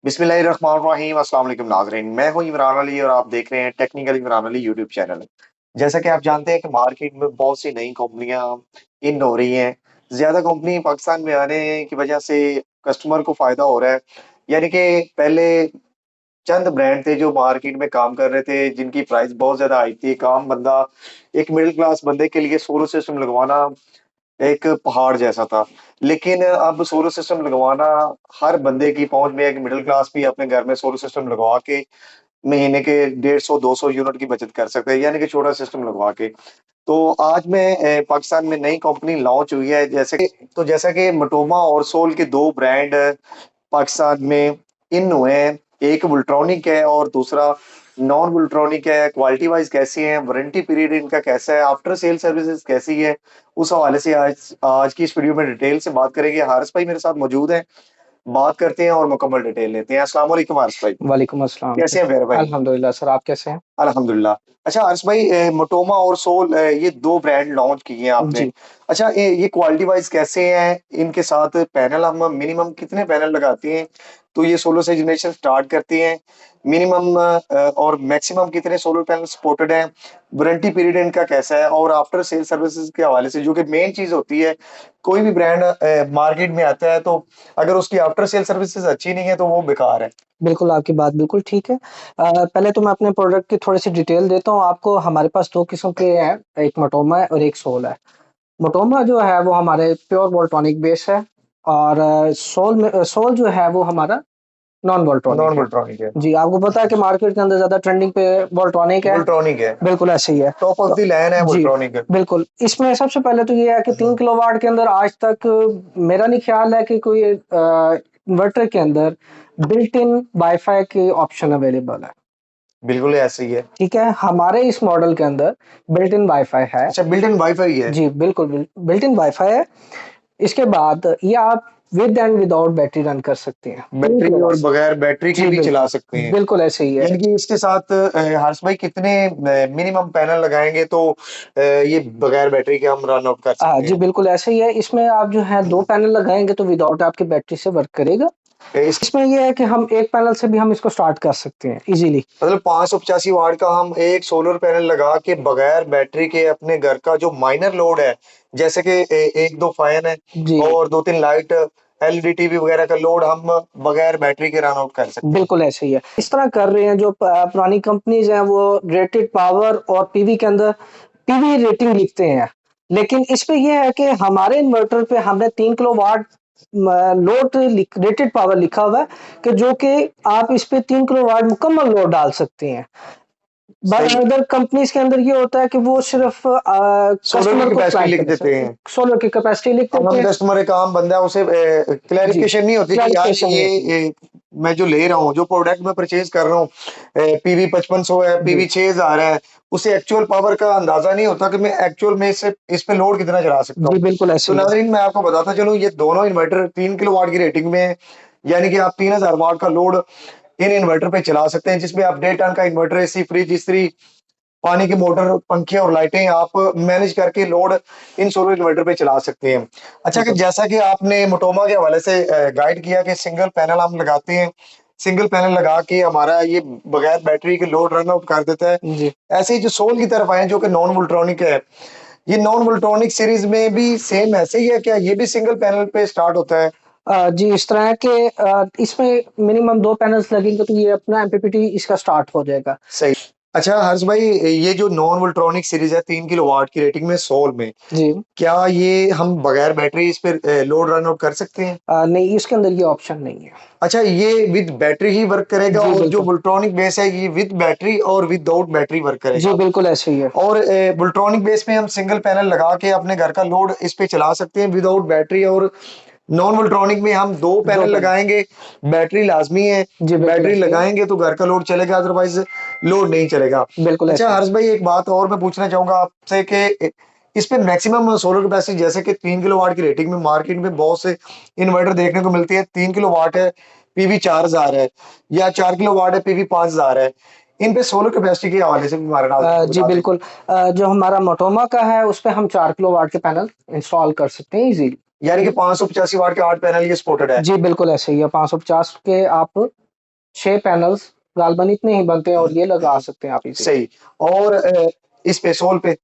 बिस्मिल्लाहिर्रहमानिर्रहीम अस्सलाम वालेकुम नाज़रीन। मैं हूं इमरान अली और आप देख रहे हैं technical Imran Ali YouTube channel. जैसा कि आप जानते हैं कि मार्केट में बहुत सी नई कंपनियां इन हो रही हैं। ज्यादा कंपनी पाकिस्तान में आने की वजह से कस्टमर को फायदा हो रहा है। यानी कि पहले चंद ब्रांड थे जो मार्केट में काम कर रहे थे, जिनकी प्राइस बहुत ज्यादा हाई थी। एक आम बंदा, एक मिडिल क्लास बंदे के लिए सोलर सिस्टम लगवाना एक पहाड़ जैसा था। लेकिन अब सोलर सिस्टम लगवाना हर बंदे की पहुंच में है कि मिडिल क्लास भी अपने घर में सोलर सिस्टम लगवा के महीने के 150-200 यूनिट की बचत कर सकते हैं, यानी कि छोटा सिस्टम लगवा के। तो आज मैं पाकिस्तान में नई कंपनी लॉन्च हुई है, जैसा कि मोटोमा और सोल के दो ब्रांड पाकिस्तान में इन हुए हैं। एक वुल्ट्रॉनिक है और दूसरा नॉन वुल्ट्रॉनिक है। क्वालिटी वाइज कैसी है, वारंटी पीरियड इनका कैसा है, आफ्टर सेल सर्विसेज कैसी है, उस हवाले से आज आज की इस वीडियो में डिटेल से बात करेंगे। हारिस भाई मेरे साथ मौजूद हैं, बात करते हैं और मुकम्मल डिटेल लेते हैं। अस्सलाम वालेकुम हारिस भाई। वालेकुम अस्सलाम। कैसे हैं मेरे भाई? अल्हम्दुलिल्लाह सर, आप कैसे हैं? अल्हम्दुलिल्लाह। अच्छा हर्ष भाई, मोटोमा और सोल, ये दो ब्रांड लॉन्च किए हैं आपने। जी, अच्छा, ये क्वालिटी वाइज कैसे हैं? इनके साथ पैनल हम मिनिमम कितने पैनल लगाते हैं तो ये सोलर से जनरेशन स्टार्ट करती हैं? मिनिमम और मैक्सिमम कितने सोलर पैनल सपोर्टेड हैं? वारंटी पीरियड इनका कैसा है? और आफ्टर सेल सर्विसेज के हवाले से, जो कि मेन चीज होती है, कोई भी ब्रांड मार्केट में आता है तो अगर उसकी आफ्टर सेल सर्विसेज अच्छी नहीं है तो वो बेकार है। बिल्कुल आपकी बात बिल्कुल ठीक है। पहले तो मैं अपने प्रोडक्ट की थोड़ी-सी डिटेल देता हूँ आपको। हमारे पास 2 किस्म के हैं, एक मोटोमा है और एक सोल है। मोटोमा जो है वो हमारे प्योर वोल्ट्रॉनिक बेस है और सोल जो है वो हमारा नॉन नॉन वोल्ट्रॉनिक है। वोल्ट्रॉनिक है। जी, आपको पता है कि मार्केट के अंदर ज़्यादा ट्रेंडिंग पे वोल्ट्रॉनिक है। वोल्ट्रॉनिक है। बिल्कुल ऐसे ही है। टॉप ऑफ तो द लाइन है जी, वोल्ट्रॉनिक। बिल्कुल। इसमें सबसे पहले तो ये है कि 3 किलोवाट के अंदर आज तक मेरा नहीं ख़्याल है कि कोई इन्वर्टर के अंदर बिल्ट इन वाई-फाई की ऑप्शन अवेलेबल है। बिल्कुल ऐसे ही है। ठीक है? हमारे इस मॉडल के अंदर बिल्ट इन वाई-फाई है। अच्छा, बिल्ट इन वाईफाई है। जी, बिल्कुल बिल्ट इन वाई-फाई है। इसके बाद ये आप with and without battery run कर सकते हैं। 3 बैटरी किलोवाट और से। बगैर बैटरी के जी, भी चला बिल्कुल। सकते हैं। बिल्कुल ऐसे ही है। यानी कि इसके साथ हर्ष भाई कितने मिनिमम पैनल लगाएंगे तो ये बगैर बैटरी के हम रन आउट कर सकते जी, हैं? बिल्कुल ऐसे ही है। इसमें आप जो है 2 पैनल लगाएँगे तो विदाउट आपकी बैटरी से वर्क करेगा। इस इसमें ये है कि हम 1 पैनल से भी हम इसको स्टार्ट कर सकते हैं ईज़िली। मतलब 585 वाट का हम एक सोलर पैनल लगा के बगैर बैटरी के अपने घर का जो माइनर लोड है, जैसे कि एक दो फैन है जी, और दो तीन लाइट, एलईडी टीवी वगैरह का लोड हम बगैर बैटरी के रन आउट कर सकते हैं। बिल्कुल ऐसे ही है। इस तरह कर रहे हैं जो पुरानी कंपनीज़ हैं वो रेटेड पावर और पीवी के अंदर पीवी रेटिंग लिखते हैं। लेकिन इस पे ये है कि हमारे इन्वर्टर पे हमने 3 किलोवाट लोड रेटेड पावर लिखा हुआ है कि जो कि आप इस पे 3 किलोवाट मुकम्मल लोड डाल सकते हैं। बट सही। अदर कंपनीज़ के अंदर ये होता है कि वो सिर्फ़ सोलर की कस्टमर को कैपेसिटी क्लाइंट लिख के देते हैं। सोलर की कैपेसिटी लिख देते आम हैं। कस्टमर एक आम बंदा है, उसे जी, क्लैरिफिकेशन नहीं होती कि यार क्लैरिफ़िकेशन नहीं ये होती है। मैं जो ले रहा हूँ, जो प्रोडक्ट मैं परचेज कर रहा हूँ, पीवी 5500 है, जी, पीवी 6000 है, उसे एक्चुअल पावर का अंदाजा नहीं होता कि मैं एक्चुअल में इस पे लोड कितना चला सकता हूँ। जी, बिल्कुल ऐसे तो ही है। नाजरीन, मैं आपको बताता चलूँ, ये दोनों इन्वर्टर 3 किलोवाट की रेटिंग में है। यानी कि आप 3000 वाट का लोड इन इन्वर्टर पे चला सकते हैं, जिसमें आप 1.5 टन का इन्वर्टर, एसी, फ्रिज, इस्त्री, पानी की मोटर, पंखे और लाइटें आप मैनेज करके लोड इन सोलर इन्वर्टर पे चला सकते हैं। अच्छा, कि बिल्कुल। जैसा कि आपने मोटोमा के हवाले से गाइड किया कि सिंगल पैनल हम लगाते हैं, सिंगल पैनल लगा के हमारा ये बगैर बैटरी के लोड रन आउट कर देता है। जी। ऐसे ही जो सोल की तरफ आए, जो कि नॉन वोल्ट्रॉनिक है, ये नॉन वोल्ट्रॉनिक सीरीज में भी सेम ऐसे ही है क्या? ये भी सिंगल पैनल पे स्टार्ट होता है? जी, इस तरह है कि इसमें मिनिमम 2 पैनल्स लगेंगे तो ये अपना एमपीपीटी इसका स्टार्ट हो जाएगा। सही। अच्छा हर्ष भाई, ये जो नॉन वोल्ट्रॉनिक सीरीज है 3 किलोवाट की रेटिंग में सोल में, जी। क्या ये हम बगैर बैटरी इस पे लोड रन आउट कर सकते हैं? नहीं, इसके अंदर ये ऑप्शन नहीं है। अच्छा, ये विद बैटरी ही वर्क करेगा जी, और जो बिल्कुल। वोल्ट्रॉनिक बेस है ये विद बैटरी और विदाउट बैटरी वर्क जी, करेगा। बिल्कुल ऐसे ही है। और वोल्ट्रॉनिक बेस पे हम सिंगल पैनल लगा के अपने घर का लोड इस पे चला सकते हैं विदाउट बैटरी। और नॉन वोल्ट्रॉनिक में हम 2 2 पैनल पैनल। लगाएंगे, बैटरी लाजमी है। जी, बिल्कुल बैटरी ऐसे ही है। लगाएंगे तो घर का लोड चलेगा, अदरवाइज लोड नहीं चलेगा। बिल्कुल अच्छा ऐसे ही है। हर्ष भाई, एक बात और मैं पूछना चाहूंगा आपसे कि इस पे मैक्सिमम सोलर कैपेसिटी, जैसे कि 3 किलोवाट की रेटिंग में मार्केट में बहुत से इन्वर्टर देखने को मिलती है, 3 किलोवाट है, पीवी 4000 है, या 4 किलोवाट है, पीवी 5000 है। इन पे सोलर कैपेसिटी के हवाले से भी हमारे नाज़रीन को जी, बता दें। बिल्कुल। जो हमारा मोटोमा का है उस पे हम 4 किलोवाट के पैनल इंस्टॉल कर सकते हैं ईज़िली। यानी कि 585 वाट के 8 पैनल ये सपोर्टेड है। जी, बिल्कुल ऐसे ही है। 550 के आप 6 पैनल्स गालबन इतने ही बनते हैं और ये लगा सकते हैं आप इज़िली। सही। और इस पे सोल पे?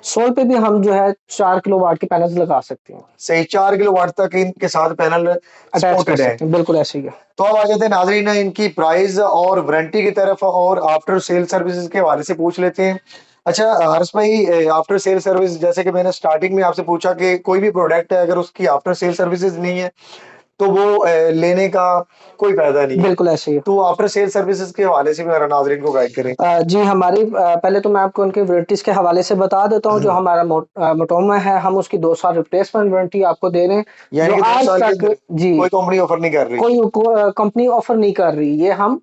सोल पे भी हम जो है 4 किलोवाट के पैनल्स लगा सकते हैं। सही, 4 किलोवाट तक इनके साथ पैनल अटैच कर सपोर्टेड है। सकते हैं, बिल्कुल ऐसे ही है। तो अब आ जाते हैं नाज़रीन इनकी प्राइस और वारंटी की तरफ और आफ्टर सेल सर्विसेज के हवाले से पूछ लेते हैं। अच्छा हर्ष भाई, आफ्टर सेल सर्विस जैसे कि मैंने स्टार्टिंग में आपसे पूछा कि कोई भी प्रोडक्ट है अगर उसकी आफ्टर सेल सर्विसेज नहीं है तो वो लेने का कोई फायदा नहीं है। बिल्कुल ऐसे ही है। तो आफ्टर सेल सर्विसेज के हवाले से भी हमारा नाज़रीन को गाइड करें। जी हमारी पहले तो मैं आपको उनके वारंटीज़ के हवाले से बता देता हूँ, जो हमारा मोटोमा है, हम उसकी 2 साल रिप्लेसमेंट वारंटी आपको दे रहे हैं, यानी जो कि 2 आज साल के तक अंदर जी, कोई कंपनी ऑफर नहीं कर रही। कोई कंपनी ऑफ़र नहीं कर रही। ये हम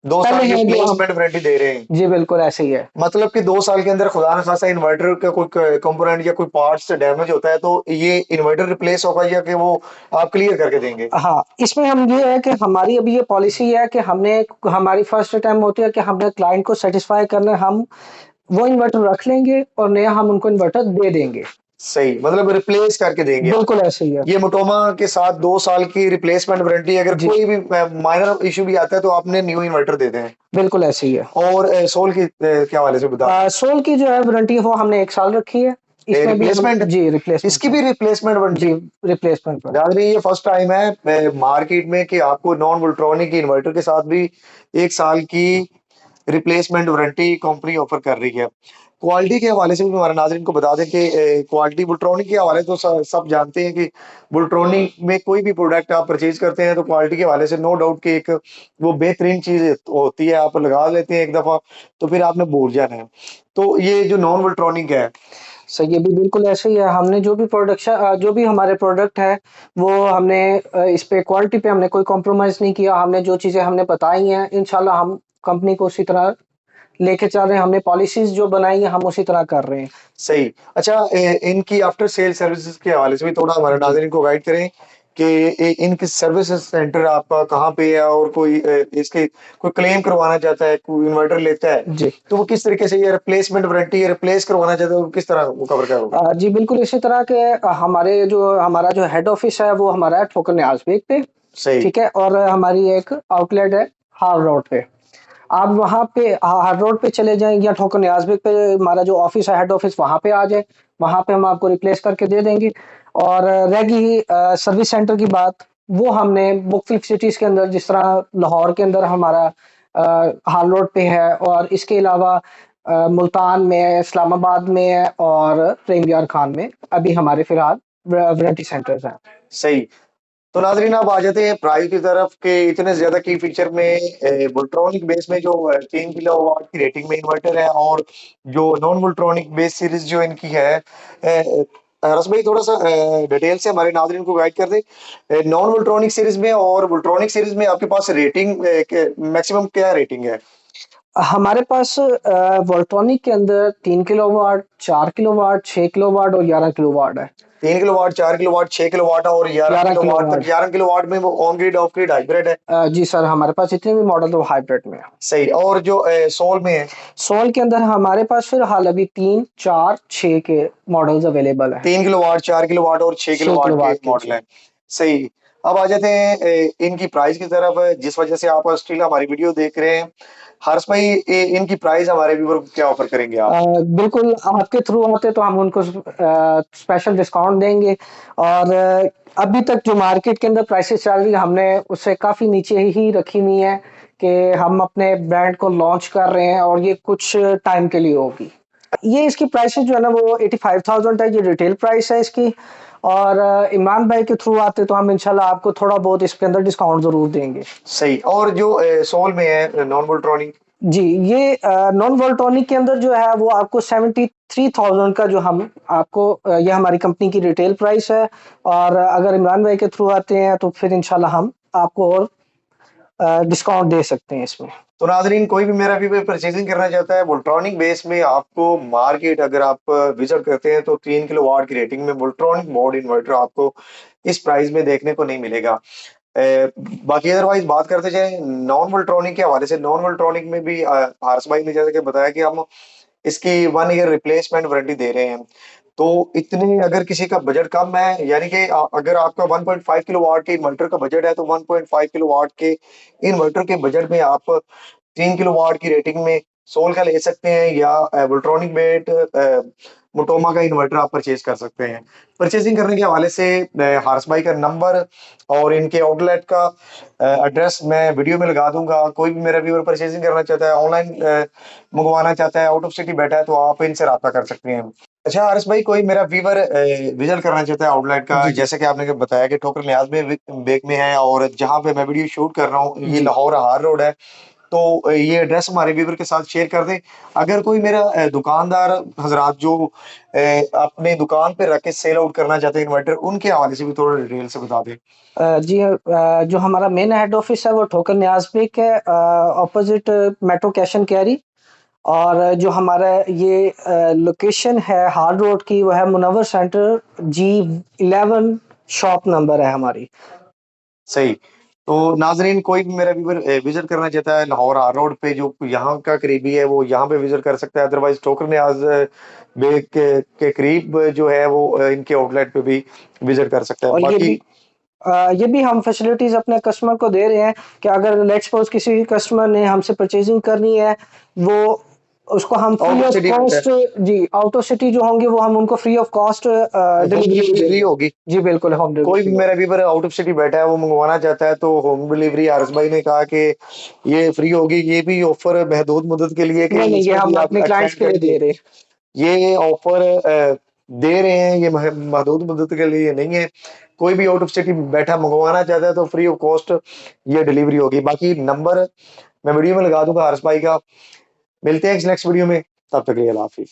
2 पहले साल की हैं जो हम रिप्लेसमेंट वारंटी दे रहे हैं। जी, बिल्कुल ऐसे ही है। मतलब कि 2 साल के अंदर खुदा न खास्ता इन्वर्टर का कोई कंपोनेंट या कोई पार्ट्स डैमेज होता है तो ये इन्वर्टर रिप्लेस होगा या कि वो आप क्लियर करके देंगे? हाँ, इसमें हम ये है कि हमारी अभी ये पॉलिसी है कि हमारी फर्स्ट अटेम्प्ट होती है कि हमने क्लाइंट को सैटिस्फाई करना है, हम वो इन्वर्टर रख लेंगे और नया हम उनको इन्वर्टर दे देंगे। सही, मतलब रिप्लेस करके देंगे आप। बिल्कुल ऐसे ही है। ये मोटोमा के साथ 2 साल की रिप्लेसमेंट वारंटी, अगर जी, कोई भी माइनर इश्यू भी आता है तो आपने न्यू इन्वर्टर दे दें। बिल्कुल ऐसे ही है। और सोल की के हवाले से बता सोल की जो है वारंटी वो हमने 1 साल रखी है। इसमें भी हम रिप्लेसमेंट? जी, रिप्लेसमेंट इसकी पर। भी रिप्लेसमेंट वारंटी? जी, रिप्लेसमेंट पर। याद रही ये फर्स्ट टाइम है मार्केट में कि आपको नॉन वोल्ट्रॉनिक इन्वर्टर के साथ भी 1 साल की रिप्लेसमेंट वारंटी कंपनी ऑफर कर रही है। क्वालिटी के हवाले से भी हमारे नाज़रीन को बता दें कि क्वालिटी वोल्ट्रॉनिक के हवाले तो सब जानते हैं कि वोल्ट्रॉनिक में कोई भी प्रोडक्ट आप परचेज करते हैं तो क्वालिटी के हवाले से नो डाउट कि एक वो बेहतरीन चीज़ होती है, आप लगा लेते हैं एक दफ़ा तो फिर आपने भूल जाना है। तो ये जो नॉन वोल्ट्रॉनिक है सही है, भी बिल्कुल ऐसे ही है। हमने जो भी हमारे प्रोडक्ट है, वो हमने इस पे क्वालिटी पे हमने कोई कॉम्प्रोमाइज़ नहीं किया। हमने जो चीज़ें हमने बताई हैं, इंशाल्लाह हम कंपनी को उसी तरह लेके चल रहे हैं। हमने पॉलिसीज़ जो बनाई हैं, हम उसी तरह कर रहे हैं। सही। अच्छा इनकी आफ्टर सेल सर्विसेज़ के हवाले से भी थोड़ा हमारे जी। नाज़रीन को गाइड करें कि इनकी सर्विसेज़ सेंटर आपका कहाँ पे है और कोई इसके कोई क्लेम करवाना चाहता है, कोई इन्वर्टर लेता है, जी। तो वो किस तरीके से ये रिप्लेसमेंट वारंटी रिप्लेस करवाना चाहता है, वो किस तरह वो कवर करोगे? जी, बिल्कुल इसी तरह के हमारा जो हेड ऑफ़िस है, वो हमारा है ठोकर न्याज़ बेग पे, सही। ठीक है? और हमारी एक आउटलेट है हार रोड पे। आप वहाँ पे हार रोड पे चले जाएँ या ठोकर न्याज़ बेग पे हमारा जो ऑफ़िस है, हेड ऑफ़िस वहाँ पे आ जाएँ, वहाँ पे हम आपको रिप्लेस करके दे देंगे। और रही सर्विस सेंटर की बात, वो हमने मुख्तलिफ़ सिटीज़ के अंदर जिस तरह लाहौर के अंदर हमारा हाल रोड पे है और इसके अलावा मुल्तान में है, इस्लामाबाद में है और प्रेम यार खान में अभी हमारे फ़िलहाल वारंटी सेंटर्स हैं। सही। तो नाज़रीन अब आ जाते हैं प्राइस की तरफ कि इतने ज़्यादा की फीचर में वोल्ट्रॉनिक बेस में जो 3 किलोवाट की रेटिंग में इन्वर्टर है और जो नॉन वोल्ट्रॉनिक बेस सीरीज़ जो इनकी है रस भाई थोड़ा-सा डिटेल से हमारे नाज़रीन को गाइड कर दें। नॉन वोल्ट्रॉनिक सीरीज़ में और वोल्ट्रॉनिक सीरीज़ में आपके पास रेटिंग के मैक्सिमम क्या रेटिंग है? हमारे पास वोल्ट्रॉनिक के अंदर 3 किलोवाट, 4 किलोवाट, 6 किलोवाट और 11 किलोवाट है। 3 किलोवाट, 4 किलोवाट, 6 किलोवाट और 11 11 किलोवाट तक। किलोवाट। 11 किलोवाट में वो on grid, of grid, hybrid है। जी सर, हमारे पास जितने भी मॉडल है वो हाइब्रिड में है। सही। और जो सोल में है? सोल के अंदर हमारे पास फिलहाल अभी 3, 4, 6 के मॉडल्स अवेलेबल हैं। 3 किलोवाट, 4 किलोवाट और 6 6 किलोवाट के किलोवाट के मॉडल जी। हैं। सही। अब आ जाते हैं इनकी प्राइस की तरफ जिस वजह से आप स्टिल हमारी वीडियो देख रहे हैं। हर्ष भाई इनकी प्राइस हमारे व्यूअर को क्या ऑफर करेंगे आप? बिल्कुल आपके थ्रू आते तो हम उनको स्पेशल डिस्काउंट देंगे और अभी तक जो मार्केट के अंदर प्राइसेस चल रही है हमने उससे काफ़ी नीचे ही रखी हुई हैं कि हम अपने ब्रांड को लॉन्च कर रहे हैं और ये कुछ टाइम के लिए होगी। ये इसकी प्राइसेस जो है ना वो 85,000 है, ये रिटेल प्राइस है इसकी और इमरान भाई के थ्रू आते तो हम इंशाल्लाह आपको थोड़ा बहुत इसके अंदर डिस्काउंट ज़रूर देंगे। सही। और जो सोल में है नॉन वोल्ट्रॉनिक? जी, ये नॉन वोल्ट्रॉनिक के अंदर जो है वो आपको 73,000 का जो हम आपको ये हमारी कंपनी की रिटेल प्राइस है और अगर इमरान भाई के थ्रू आते हैं तो फिर इंशाल्लाह हम आपको और डिस्काउंट दे सकते हैं इसमें। तो नाज़रीन कोई भी मेरा भी परचेजिंग करना चाहता है वोल्ट्रॉनिक बेस में आपको मार्केट अगर आप विजिट करते हैं तो 3 किलोवाट की रेटिंग में वोल्ट्रॉनिक बोर्ड इन्वर्टर आपको इस प्राइस में देखने को नहीं मिलेगा। बाकी अदरवाइज बात करते जाएं नॉन वोल्ट्रॉनिक के हवाले से, नॉन वोल्ट्रॉनिक में भी हारिस भाई ने जैसे कि बताया कि हम इसकी 1 ईयर रिप्लेसमेंट वारंटी दे रहे हैं। तो इतने अगर किसी का बजट कम है, यानी कि अगर आपका 1.5 किलोवाट के इन्वर्टर का बजट है, तो 1.5 किलोवाट के इन्वर्टर के बजट में आप 3 किलोवाट की रेटिंग में सोल का ले सकते हैं, या वोल्ट्रॉनिक बेट मोटोमा का इन्वर्टर आप परचेज कर सकते हैं। परचेजिंग करने के हवाले से हारिस भाई का नंबर और इनके आउटलेट का एड्रेस मैं वीडियो में लगा दूंगा। कोई भी मेरा व्यूअर परचेजिंग करना चाहता है, ऑनलाइन मंगवाना चाहता है, आउट ऑफ सिटी बैठा है, तो आप इनसे राब्ता कर सकते हैं। अच्छा हारिस भाई, कोई मेरा व्यूअर विजिट करना चाहता है आउटलेट का, जी, जी। जैसे कि आपने बताया कि ठोकर न्याज में बेक में है, और जहां पे मैं वीडियो शूट कर रहा हूँ ये जी। लाहौर हार रोड है, तो ये एड्रेस हमारे व्यूअर के साथ शेयर कर दें। अगर कोई मेरा दुकानदार हजरात जो अपने दुकान पे रख के सेल आउट करना चाहते हैं इन्वर्टर, उनके हवाले से भी थोड़ा डिटेल से बता दें। जी जो हमारा मेन हेड ऑफिस है वो ठोकर न्याज़ है, opposite metro cash and carry. और जो हमारा ये लोकेशन है हार्ड रोड की, वो है Munawwar centre G11 shop number है हमारी। सही। तो नाजरीन, कोई भी मेरा व्यूअर विजिट करना चाहता है लाहौर हार रोड पे, जो यहाँ का करीबी है, वो यहाँ पे विजिट कर सकता है। अदरवाइज ठोकर न्याज बेग के करीब जो है वो इनके आउटलेट पे भी विजिट कर सकता है। और बाकी ये भी हम फैसिलिटीज़ अपने कस्टमर को दे रहे हैं कि अगर लेट्स सपोज़ किसी कस्टमर ने हमसे परचेज़िंग करनी है, वो उसको हम out free of of city cost, जी, आउट ऑफ सिटी जो होंगे वो हम उनको free of cost home delivery भी डिलीवरी दे फ्री रहे हैं। होगी। जी, बिल्कुल होम कोई भी डिलीवरी मेरा होगी। व्यूअर आउट ऑफ सिटी बैठा है, वो मंगवाना चाहता है, तो होम डिलीवरी हारिस भाई ने कहा कि ये फ्री होगी। ये भी ऑफर महदूद मुद्दत के लिए, कि नहीं, नहीं, ये इसमें भी हम आप अपने क्लाइंट्स एक्सटेंड के लिए करके दे रहे हैं। ये ऑफर दे रहे हैं। ये महदूद मुद्दत के लिए नहीं है। कोई भी आउट ऑफ सिटी बैठा मंगवाना चाहता है, तो फ्री ऑफ कॉस्ट ये डिलीवरी होगी। बाकी नंबर मैं वीडियो में लगा दूंगा हारिस भाई का। मिलते हैं नेक्स्ट वीडियो में, तब तक के लिए अल्लाह हाफिज।